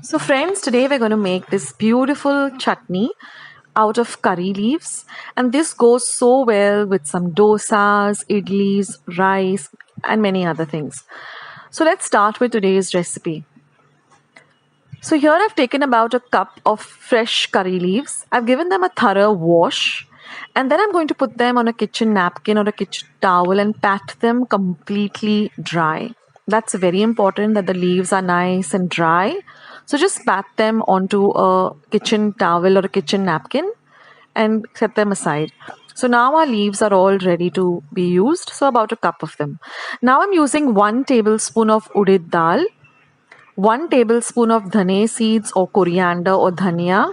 So friends, today we're going to make this beautiful chutney out of curry leaves, and this goes so well with some dosas, idlis, rice and many other things. So let's start with today's recipe. So here I've taken about a cup of fresh curry leaves. I've given them a thorough wash, and then I'm going to put them on a kitchen napkin or a kitchen towel and pat them completely dry. That's very important that the leaves are nice and dry. So just pat them onto a kitchen towel or a kitchen napkin and set them aside. So now our leaves are all ready to be used. So about a cup of them. Now I'm using 1 tablespoon of udid dal, 1 tablespoon of dhane seeds or coriander or dhania,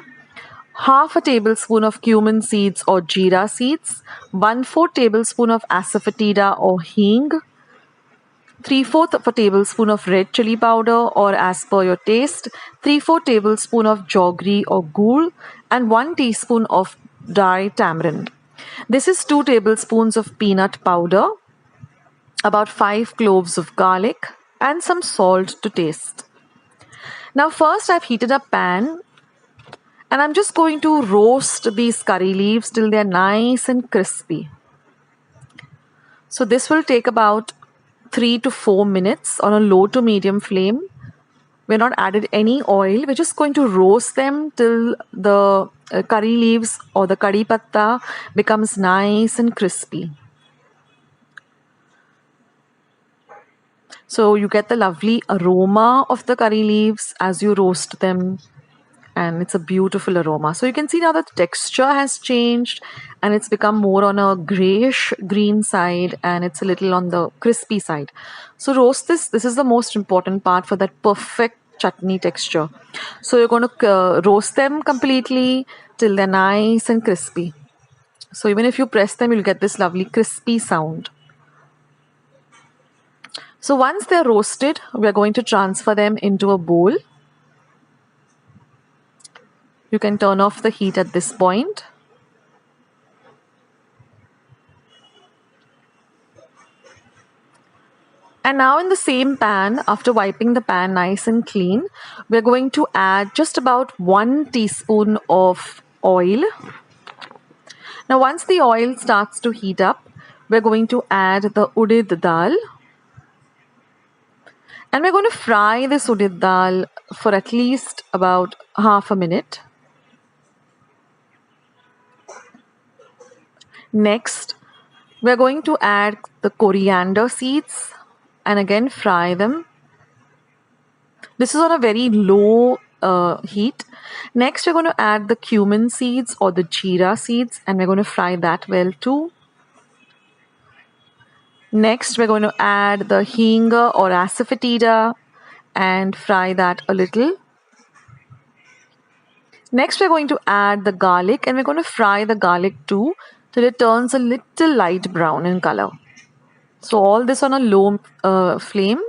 half a tablespoon of cumin seeds or jeera seeds, 1/4 tablespoon of asafoetida or hing, 3/4 of a tablespoon of red chili powder or as per your taste, 3/4 tablespoon of jaggery or gur, and 1 teaspoon of dry tamarind. This is 2 tablespoons of peanut powder, about 5 cloves of garlic, and some salt to taste. Now first I've heated a pan and I'm just going to roast these curry leaves till they're nice and crispy. So this will take about 3 to 4 minutes on a low to medium flame. We're not added any oil. We're just going to roast them till the curry leaves or the KadiI Patta becomes nice and crispy. So you get the lovely aroma of the curry leaves as you roast them, and it's a beautiful aroma. So you can see now the texture has changed and it's become more on a grayish green side and it's a little on the crispy side. So roast this. This is the most important part for that perfect chutney texture. So you're going to roast them completely till they're nice and crispy. So even if you press them, you'll get this lovely crispy sound. So once they're roasted, we're going to transfer them into a bowl. You can turn off the heat at this point. And now in the same pan, after wiping the pan nice and clean, we're going to add just about 1 teaspoon of oil. Now once the oil starts to heat up, we're going to add the udid dal. And we're going to fry this udid dal for at least about half a minute. Next, we're going to add the coriander seeds and again fry them. This is on a very low heat. Next, we're going to add the cumin seeds or the jeera seeds and we're going to fry that well too. Next, we're going to add the hing or asafoetida and fry that a little. Next, we're going to add the garlic and we're going to fry the garlic too till it turns a little light brown in color. So all this on a low flame.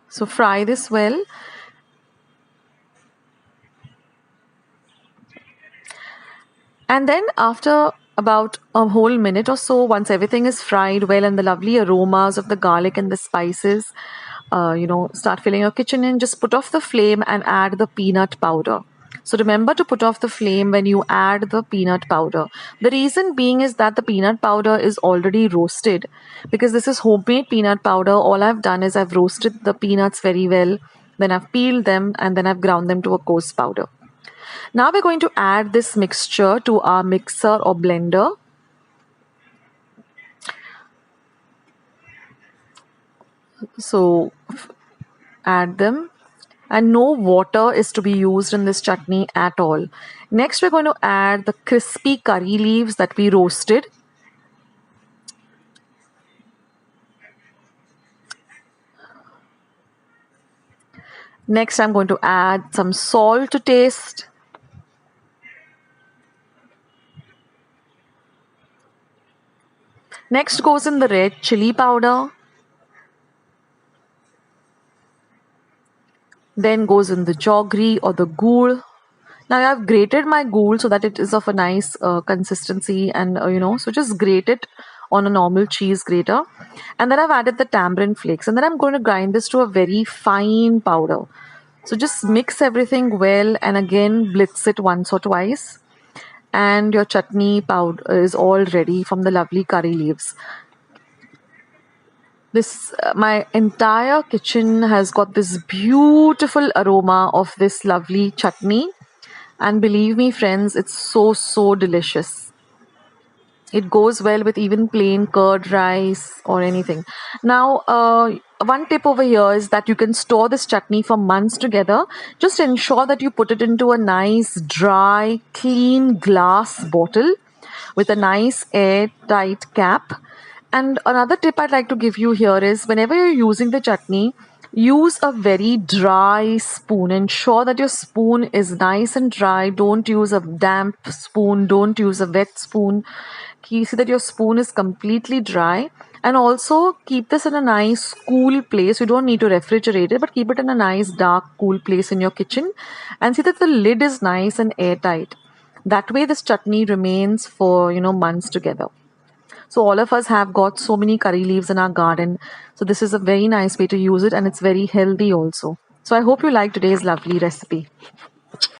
So fry this well. And then after about a whole minute or so, once everything is fried well and the lovely aromas of the garlic and the spices, start filling your kitchen in, just put off the flame and add the peanut powder. So remember to put off the flame when you add the peanut powder. The reason being is that the peanut powder is already roasted. Because this is homemade peanut powder, all I've done is I've roasted the peanuts very well, then I've peeled them and then I've ground them to a coarse powder. Now we're going to add this mixture to our mixer or blender. So add them, and no water is to be used in this chutney at all. Next, we're going to add the crispy curry leaves that we roasted. Next, I'm going to add some salt to taste. Next goes in the red chili powder. Then goes in the jaggery or the gur. Now I've grated my gur so that it is of a nice consistency and so just grate it on a normal cheese grater. And then I've added the tamarind flakes, and then I'm going to grind this to a very fine powder. So just mix everything well and again blitz it once or twice. And your chutney powder is all ready from the lovely curry leaves. This my entire kitchen has got this beautiful aroma of this lovely chutney, and believe me friends, it's so delicious. It goes well with even plain curd rice or anything. Now, one tip over here is that you can store this chutney for months together. Just ensure that you put it into a nice, dry, clean glass bottle with a nice airtight cap. And another tip I'd like to give you here is whenever you're using the chutney, use a very dry spoon. Ensure that your spoon is nice and dry. Don't use a damp spoon. Don't use a wet spoon. You see that your spoon is completely dry. And also keep this in a nice cool place. You don't need to refrigerate it, but keep it in a nice dark cool place in your kitchen. And see that the lid is nice and airtight. That way this chutney remains for months together. So all of us have got so many curry leaves in our garden. So this is a very nice way to use it, and it's very healthy also. So I hope you like today's lovely recipe.